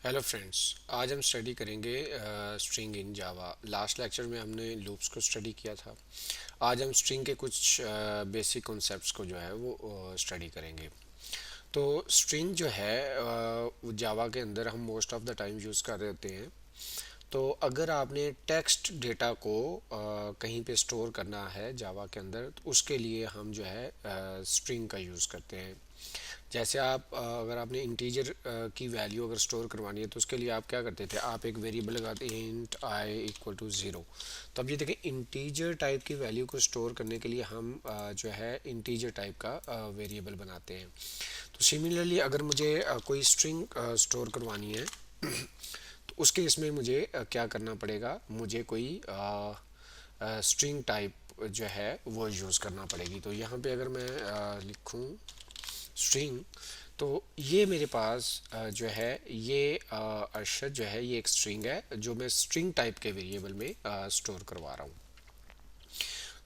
Hello friends. आज हम study करेंगे string in Java. Last lecture में हमने लूप्स को स्टडी किया था। आज हम स्ट्रिंग के कुछ बेसिक कॉन्सेप्ट्स को जो है वो स्टडी करेंगे। तो स्ट्रिंग जो है वो जावा के अंदर हम most of the time use कर रहे होते हैं। तो अगर आपने टेक्स्ट डेटा को कहीं पे स्टोर करना है जावा के अंदर, तो उसके लिए हम जो है स्ट्रिंग का यूज़ करते हैं। जैसे आप अगर आपने इंटीजर की वैल्यू अगर स्टोर करवानी है, तो उसके लिए आप क्या करते थे, आप एक वेरिएबल लगाते हैं int i equal to zero. तो अब ये देखें, इंटीजर टाइप की वैल्यू को स्टोर करने के लिए हम जो है इंटीजर टाइप का वेरिएबल बनाते हैं। तो सिमिलरली अगर मुझे कोई स्ट्रिंग स्टोर करवानी है तो उसके इसमें मुझे क्या करना पड़ेगा, मुझे कोई स्ट्रिंग टाइप जो है वो यूज़ करना पड़ेगी। तो यहाँ पे अगर मैं लिखूँ स्ट्रिंग, तो ये मेरे पास जो है ये अरशद जो है ये एक स्ट्रिंग है जो मैं स्ट्रिंग टाइप के वेरिएबल में स्टोर करवा रहा हूँ।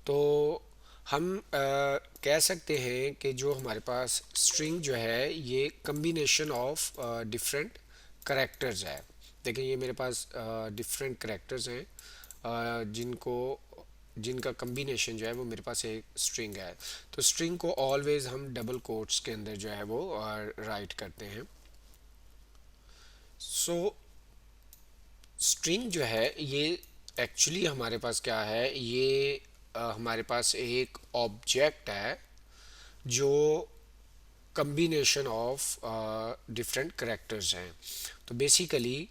तो हम कह सकते हैं कि जो हमारे पास स्ट्रिंग जो है ये कम्बिनेशन ऑफ डिफरेंट करेक्टर्स है। देखिए ये मेरे पास डिफरेंट करेक्टर्स हैं जिनको जिनका कम्बिनेशन जो है वो मेरे पास एक स्ट्रिंग है। तो स्ट्रिंग को ऑलवेज हम डबल कोट्स के अंदर जो है वो राइट करते हैं। सो स्ट्रिंग जो है ये एक्चुअली हमारे पास क्या है, ये हमारे पास एक ऑब्जेक्ट है जो कम्बिनेशन ऑफ डिफरेंट करेक्टर्स हैं। तो बेसिकली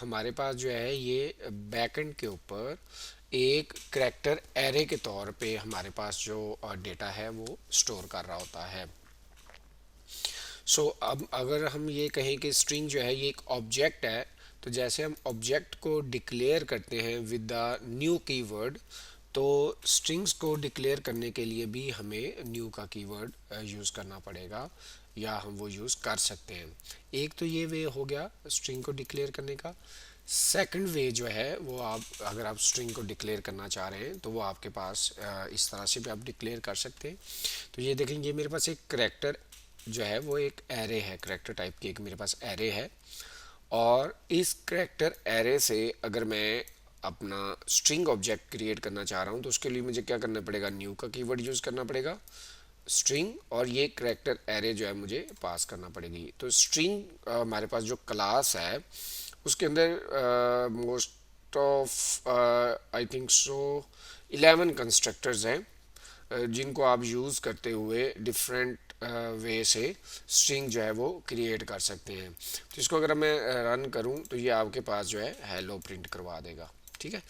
हमारे पास जो है ये बैकएंड के ऊपर एक करेक्टर एरे के तौर पे हमारे पास जो डेटा है वो स्टोर कर रहा होता है। अब अगर हम ये कहें कि स्ट्रिंग जो है ये एक ऑब्जेक्ट है, तो जैसे हम ऑब्जेक्ट को डिक्लेयर करते हैं विद द न्यू कीवर्ड, तो स्ट्रिंग्स को डिक्लेयर करने के लिए भी हमें न्यू का कीवर्ड यूज़ करना पड़ेगा, या हम वो यूज़ कर सकते हैं। एक तो ये वे हो गया स्ट्रिंग को डिक्लेयर करने का। सेकंड वे जो है वो, आप अगर आप स्ट्रिंग को डिक्लेयर करना चाह रहे हैं तो वो आपके पास इस तरह से भी आप डिक्लेयर कर सकते हैं। तो ये देखेंगे मेरे पास एक करेक्टर जो है वो एक एरे है, करेक्टर टाइप की एक मेरे पास एरे है। और इस करेक्टर एरे से अगर मैं अपना स्ट्रिंग ऑब्जेक्ट क्रिएट करना चाह रहा हूँ, तो उसके लिए मुझे क्या करना पड़ेगा, न्यू का कीवर्ड यूज़ करना पड़ेगा स्ट्रिंग, और ये करेक्टर एरे जो है मुझे पास करना पड़ेगी। तो स्ट्रिंग हमारे पास जो क्लास है उसके अंदर most of I think so 11 constructors हैं जिनको आप यूज़ करते हुए डिफरेंट वे से स्ट्रिंग जो है वो क्रिएट कर सकते हैं। तो इसको अगर मैं रन करूं तो ये आपके पास जो है हेलो प्रिंट करवा देगा। ठीक है,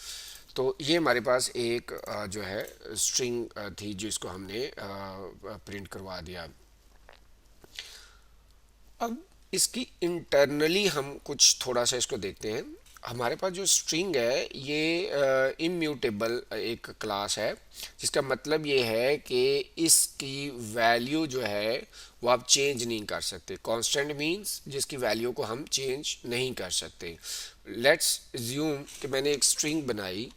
तो ये हमारे पास एक जो है स्ट्रिंग थी जिसको हमने प्रिंट करवा दिया। अब इसकी इंटरनली हम कुछ थोड़ा सा इसको देखते हैं। हमारे पास जो स्ट्रिंग है ये इम्यूटेबल एक क्लास है, जिसका मतलब ये है कि इसकी वैल्यू जो है वो आप चेंज नहीं कर सकते। कांस्टेंट मींस जिसकी वैल्यू को हम चेंज नहीं कर सकते। लेट्स अज्यूम कि मैंने एक स्ट्रिंग बनाई,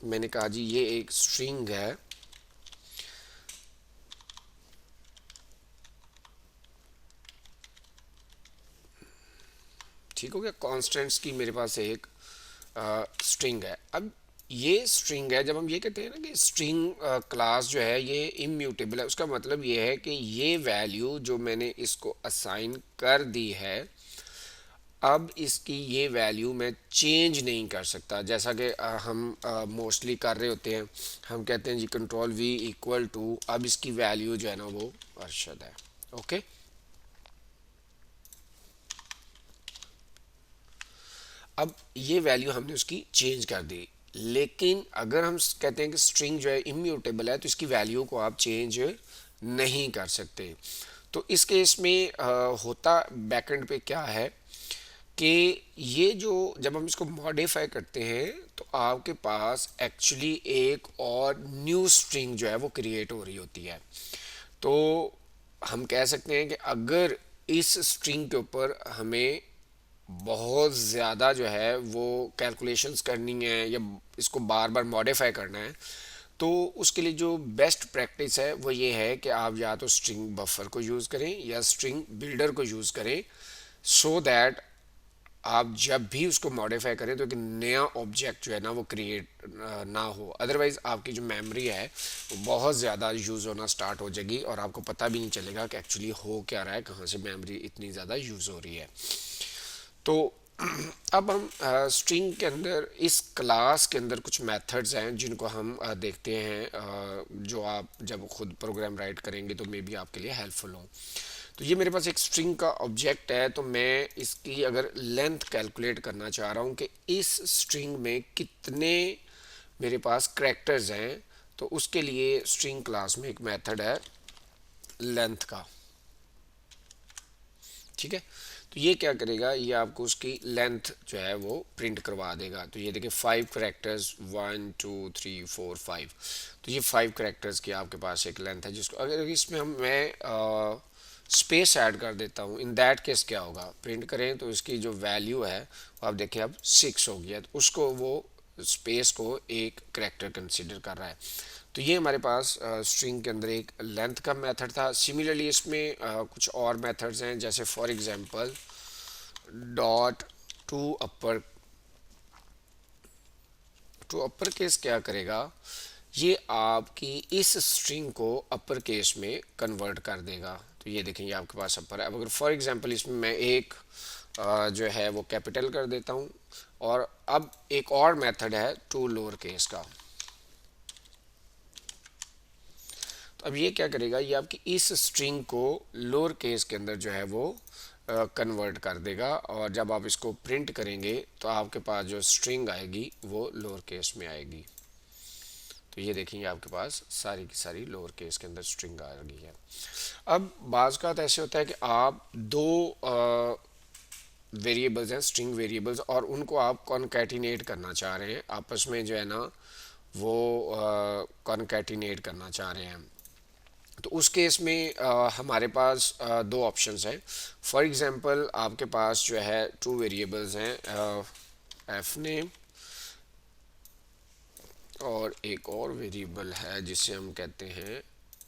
मैंने कहा जी ये एक स्ट्रिंग है, ठीक हो गया, कांस्टेंट्स की मेरे पास एक स्ट्रिंग है। अब ये स्ट्रिंग है, जब हम ये कहते हैं ना कि स्ट्रिंग क्लास जो है ये इम्यूटेबल है, उसका मतलब ये है कि ये वैल्यू जो मैंने इसको असाइन कर दी है, अब इसकी ये वैल्यू मैं चेंज नहीं कर सकता। जैसा कि हम मोस्टली कर रहे होते हैं, हम कहते हैं जी कंट्रोल वी इक्वल टू, अब इसकी वैल्यू जो है ना वो अरशद है। ओके, अब ये वैल्यू हमने उसकी चेंज कर दी। लेकिन अगर हम कहते हैं कि स्ट्रिंग जो है इम्यूटेबल है, तो इसकी वैल्यू को आप चेंज नहीं कर सकते। तो इस केस में होता बैकएंड पे क्या है कि ये जो जब हम इसको मॉडिफाई करते हैं, तो आपके पास एक्चुअली एक और न्यू स्ट्रिंग जो है वो क्रिएट हो रही होती है। तो हम कह सकते हैं कि अगर इस स्ट्रिंग के ऊपर हमें बहुत ज़्यादा जो है वो कैलकुलेशंस करनी है या इसको बार बार मॉडिफाई करना है, तो उसके लिए जो बेस्ट प्रैक्टिस है वो ये है कि आप या तो स्ट्रिंग बफर को यूज़ करें या स्ट्रिंग बिल्डर को यूज़ करें, सो दैट आप जब भी उसको मॉडिफाई करें तो एक नया ऑब्जेक्ट जो है ना वो क्रिएट ना हो, अदरवाइज आपकी जो मेमोरी है वो बहुत ज़्यादा यूज़ होना स्टार्ट हो जाएगी और आपको पता भी नहीं चलेगा कि एक्चुअली हो क्या रहा है, कहाँ से मेमोरी इतनी ज़्यादा यूज़ हो रही है। तो अब हम स्ट्रिंग के अंदर इस क्लास के अंदर कुछ मेथड्स हैं जिनको हम देखते हैं, जो आप जब खुद प्रोग्राम राइट करेंगे तो मे बी आपके लिए हेल्पफुल हो। तो ये मेरे पास एक स्ट्रिंग का ऑब्जेक्ट है, तो मैं इसकी अगर लेंथ कैलकुलेट करना चाह रहा हूँ कि इस स्ट्रिंग में कितने मेरे पास करैक्टर्स हैं, तो उसके लिए स्ट्रिंग क्लास में एक मेथड है लेंथ का। ठीक है, तो ये क्या करेगा, ये आपको उसकी लेंथ जो है वो प्रिंट करवा देगा। तो ये देखिए 5 करैक्टर्स, 1 2 3 4 5, तो ये 5 करैक्टर्स की आपके पास एक लेंथ है, जिसको अगर इसमें हम मैं स्पेस ऐड कर देता हूँ, इन दैट केस क्या होगा, प्रिंट करें तो इसकी जो वैल्यू है वो आप देखिए अब 6 हो गया, तो उसको वो स्पेस को एक करैक्टर कंसिडर कर रहा है। तो ये हमारे पास स्ट्रिंग के अंदर एक लेंथ का मेथड था। सिमिलरली इसमें कुछ और मेथड्स हैं, जैसे for example dot to upper. To upper case क्या करेगा, ये आपकी इस स्ट्रिंग को अपर केस में कन्वर्ट कर देगा। तो ये देखेंगे आपके पास अपर है। अब अगर फॉर एग्जांपल इसमें मैं एक जो है वो कैपिटल कर देता हूँ, और अब एक और मेथड है टू लोअर केस का। तो अब ये क्या करेगा, ये आपकी इस स्ट्रिंग को लोअर केस के अंदर जो है वो कन्वर्ट कर देगा, और जब आप इसको प्रिंट करेंगे तो आपके पास जो स्ट्रिंग आएगी वो लोअर केस में आएगी। तो ये देखेंगे आपके पास सारी की सारी लोअर केस के अंदर स्ट्रिंग आ गई है। अब बाज़ का तो ऐसे होता है कि आप दो वेरिएबल्स हैं, स्ट्रिंग वेरिएबल्स, और उनको आप कॉन्कैटिनेट करना चाह रहे हैं, आपस में जो है ना वो कॉन्कैटिनेट करना चाह रहे हैं। तो उस केस में हमारे पास दो ऑप्शंस हैं। फॉर एग्जांपल आपके पास जो है टू वेरिएबल्स हैं, एफ नेम और एक और वेरिएबल है जिसे हम कहते हैं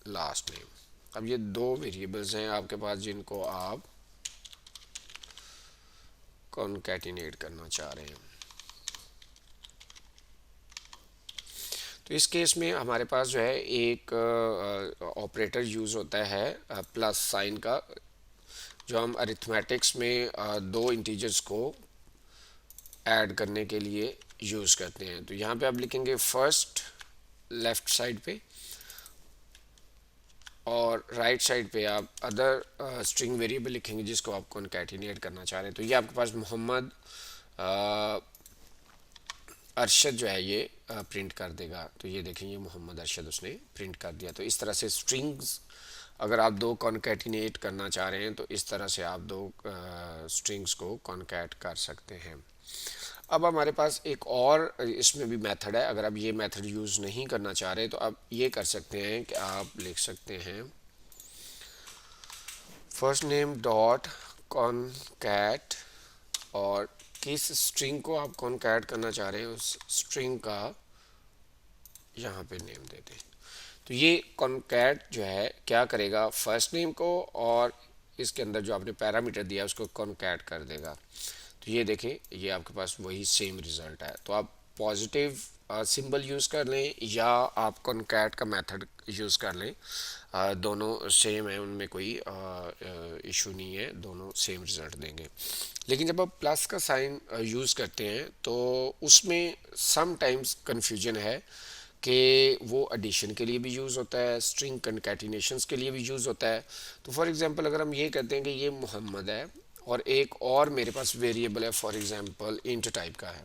लास्ट नेम। अब ये दो वेरिएबल्स हैं आपके पास जिनको आप कॉन्कैटिनेट करना चाह रहे हैं। तो इस केस में हमारे पास जो है एक ऑपरेटर यूज़ होता है प्लस साइन का, जो हम अरिथमेटिक्स में दो इंटीजर्स को ऐड करने के लिए यूज़ करते हैं। तो यहाँ पे आप लिखेंगे फर्स्ट लेफ्ट साइड पे, और राइट साइड पे आप अदर स्ट्रिंग वेरिएबल लिखेंगे जिसको आप कॉन्कैटिनेट करना चाह रहे हैं। तो ये आपके पास मोहम्मद अरशद जो है ये प्रिंट कर देगा। तो ये देखेंगे मोहम्मद अरशद उसने प्रिंट कर दिया। तो इस तरह से स्ट्रिंग्स अगर आप दो कॉन्कैटिनेट करना चाह रहे हैं तो इस तरह से आप दो स्ट्रिंग्स को कॉन्कैट कर सकते हैं। अब हमारे पास एक और इसमें भी मेथड है। अगर आप ये मेथड यूज़ नहीं करना चाह रहे तो आप ये कर सकते हैं कि आप लिख सकते हैं फर्स्ट नेम डॉट कॉन्कैट, और किस स्ट्रिंग को आप कॉन्कैट करना चाह रहे हैं उस स्ट्रिंग का यहाँ पे नेम दे दें। तो ये कॉन्कैट जो है क्या करेगा, फर्स्ट नेम को और इसके अंदर जो आपने पैरामीटर दिया उसको कॉन्कैट कर देगा। तो ये देखें, ये आपके पास वही सेम रिजल्ट है। तो आप पॉजिटिव सिंबल यूज़ कर लें या आप कॉन्कैट का मेथड यूज़ कर लें, दोनों सेम है, उनमें कोई इशू नहीं है, दोनों सेम रिजल्ट देंगे। लेकिन जब आप प्लस का साइन यूज़ करते हैं तो उसमें समटाइम्स कन्फ्यूजन है कि वो एडिशन के लिए भी यूज़ होता है, स्ट्रिंग कंकैटिनेशंस के लिए भी यूज़ होता है। तो फॉर एग्जांपल अगर हम ये कहते हैं कि ये मोहम्मद है और एक और मेरे पास वेरिएबल है फॉर एग्जांपल इंट टाइप का है,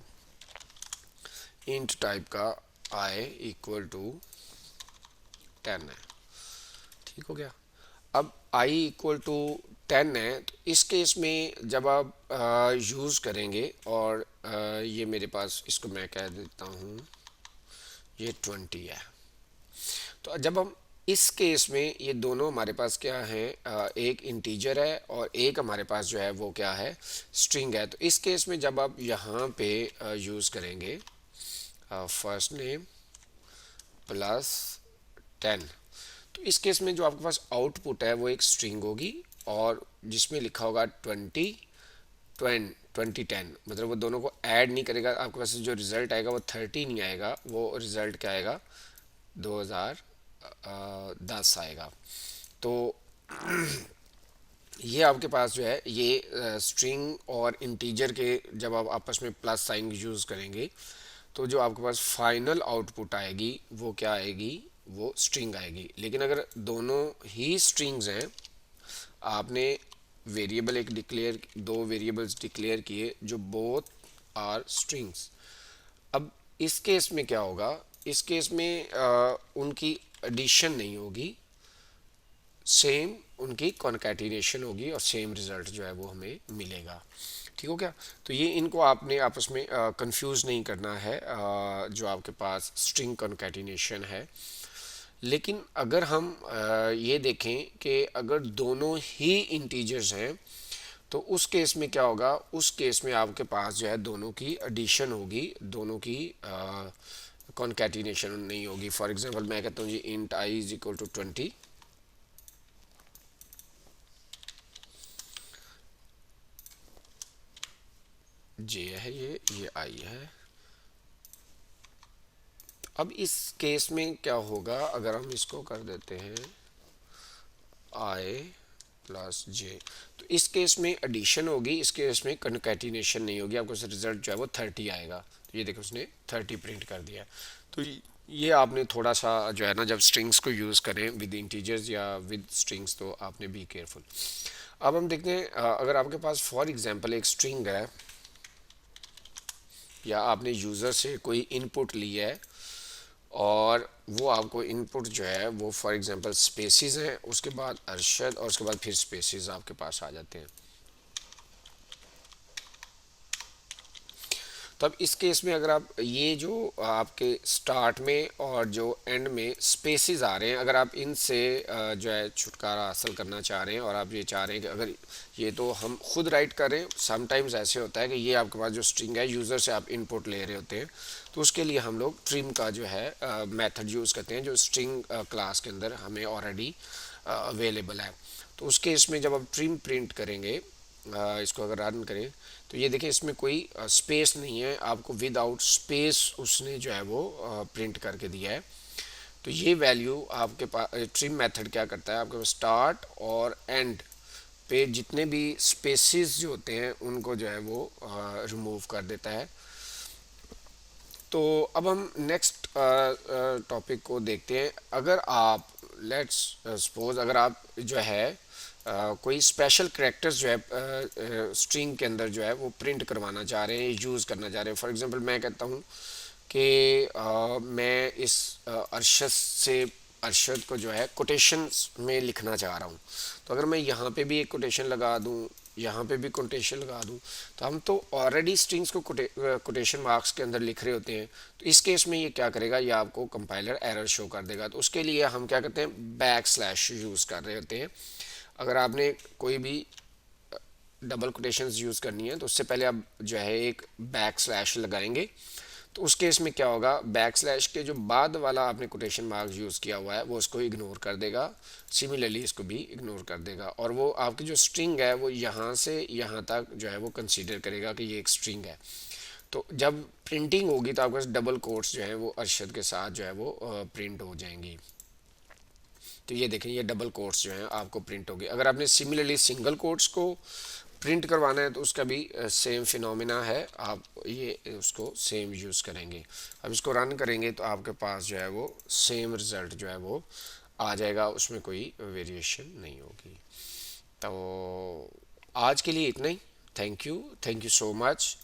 इंट टाइप का आई इक्वल टू 10 है, ठीक हो गया। अब आई इक्वल टू 10 है, तो इस केस में जब आप यूज़ करेंगे और ये मेरे पास इसको मैं कह देता हूँ ये 20 है। तो जब हम इस केस में ये दोनों हमारे पास क्या है, एक इंटीजर है और एक हमारे पास जो है वो क्या है, स्ट्रिंग है। तो इस केस में जब आप यहाँ पे यूज़ करेंगे फर्स्ट नेम प्लस 10, तो इस केस में जो आपके पास आउटपुट है वो एक स्ट्रिंग होगी और जिसमें लिखा होगा 20 2010, मतलब वो दोनों को ऐड नहीं करेगा, आपके पास जो रिज़ल्ट आएगा वो 30 नहीं आएगा, वो रिज़ल्ट क्या आएगा, 2010 आएगा। तो ये आपके पास जो है ये स्ट्रिंग और इंटीजर के जब आप आपस में प्लस साइन यूज़ करेंगे तो जो आपके पास फाइनल आउटपुट आएगी वो क्या आएगी, वो स्ट्रिंग आएगी। लेकिन अगर दोनों ही स्ट्रिंग्स हैं, आपने वेरिएबल एक डिक्लेयर, दो वेरिएबल्स डिक्लेयर किए जो बोथ आर स्ट्रिंग्स। अब इस केस में क्या होगा, इस केस में उनकी एडिशन नहीं होगी, सेम उनकी कॉन्कैटिनेशन होगी और सेम रिजल्ट जो है वो हमें मिलेगा। ठीक हो क्या? तो ये इनको आपने आपस में कंफ्यूज नहीं करना है, जो आपके पास स्ट्रिंग कॉन्कैटिनेशन है। लेकिन अगर हम ये देखें कि अगर दोनों ही इंटीजर्स हैं तो उस केस में क्या होगा, उस केस में आपके पास जो है दोनों की एडिशन होगी, दोनों की कॉन्कैटिनेशन नहीं होगी। फॉर एग्जांपल मैं कहता हूँ जी int I is equal to 20, J है ये आई है। अब इस केस में क्या होगा, अगर हम इसको कर देते हैं आई प्लस जे, तो इस केस में एडिशन होगी, इस केस में कन्कैटिनेशन नहीं होगी, आपको रिजल्ट जो है वो 30 आएगा। तो ये देखो उसने 30 प्रिंट कर दिया। तो ये आपने थोड़ा सा जो है ना, जब स्ट्रिंग्स को यूज़ करें विद इंटीजर्स या विद स्ट्रिंग्स तो आपने बी केयरफुल। अब हम देखते हैं अगर आपके पास फॉर एग्जांपल एक स्ट्रिंग है या आपने यूज़र से कोई इनपुट लिया है और वो आपको इनपुट जो है वो फॉर एग्जांपल स्पेसिस हैं, उसके बाद अरशद और उसके बाद फिर स्पेसिस आपके पास आ जाते हैं। तब इस केस में अगर आप ये जो आपके स्टार्ट में और जो एंड में स्पेसिस आ रहे हैं, अगर आप इनसे जो है छुटकारा हासिल करना चाह रहे हैं और आप ये चाह रहे हैं कि अगर ये तो हम खुद राइट कर रहे हैं, समटाइम्स ऐसे होता है कि ये आपके पास जो स्ट्रिंग है यूज़र से आप इनपुट ले रहे होते हैं, तो उसके लिए हम लोग ट्रिम का जो है मेथड यूज़ करते हैं जो स्ट्रिंग क्लास के अंदर हमें ऑलरेडी अवेलेबल है। तो उस केस में जब आप ट्रिम प्रिंट करेंगे, इसको अगर रन करें तो ये देखें इसमें कोई स्पेस नहीं है, आपको विदाउट स्पेस उसने जो है वो प्रिंट करके दिया है। तो ये वैल्यू आपके पास ट्रिम मेथड क्या करता है, आपके पास स्टार्ट और एंड पे जितने भी स्पेसिस जो होते हैं उनको जो है वो रिमूव कर देता है। तो अब हम नेक्स्ट टॉपिक को देखते हैं। अगर आप लेट्स सपोज अगर आप जो है कोई स्पेशल करेक्टर्स जो है स्ट्रिंग के अंदर जो है वो प्रिंट करवाना चाह रहे हैं, यूज़ करना चाह रहे हैं। फॉर एग्जांपल मैं कहता हूँ कि मैं इस अरशद से अरशद को जो है कोटेशंस में लिखना चाह रहा हूँ, तो अगर मैं यहाँ पे भी एक कोटेशन लगा दूँ, यहाँ पे भी कोटेशन लगा दूँ, तो हम तो ऑलरेडी स्ट्रिंग्स को कोटेशन मार्क्स के अंदर लिख रहे होते हैं। तो इस केस में ये क्या करेगा, ये आपको कंपाइलर एरर शो कर देगा। तो उसके लिए हम क्या करते हैं, बैक स्लैश यूज़ कर रहे होते हैं। अगर आपने कोई भी डबल कोटेशंस यूज़ करनी है तो उससे पहले आप जो है एक बैक स्लैश लगाएंगे। तो उस केस में क्या होगा, बैक स्लैश के जो बाद वाला आपने कोटेशन मार्क यूज़ किया हुआ है वो उसको इग्नोर कर देगा, सिमिलरली इसको भी इग्नोर कर देगा, और वो आपकी जो स्ट्रिंग है वो यहाँ से यहाँ तक जो है वो कंसीडर करेगा कि ये एक स्ट्रिंग है। तो जब प्रिंटिंग होगी तो आपके पास डबल कोट्स जो है वो अरशद के साथ जो है वो प्रिंट हो जाएंगी। तो ये देखें ये डबल कोट्स जो हैं आपको प्रिंट होगी। अगर आपने सिमिलरली सिंगल कोट्स को प्रिंट करवाना है तो उसका भी सेम फिनोमिना है, आप ये उसको सेम यूज़ करेंगे। अब इसको रन करेंगे तो आपके पास जो है वो सेम रिज़ल्ट जो है वो आ जाएगा, उसमें कोई वेरिएशन नहीं होगी। तो आज के लिए इतना ही। Thank you so much.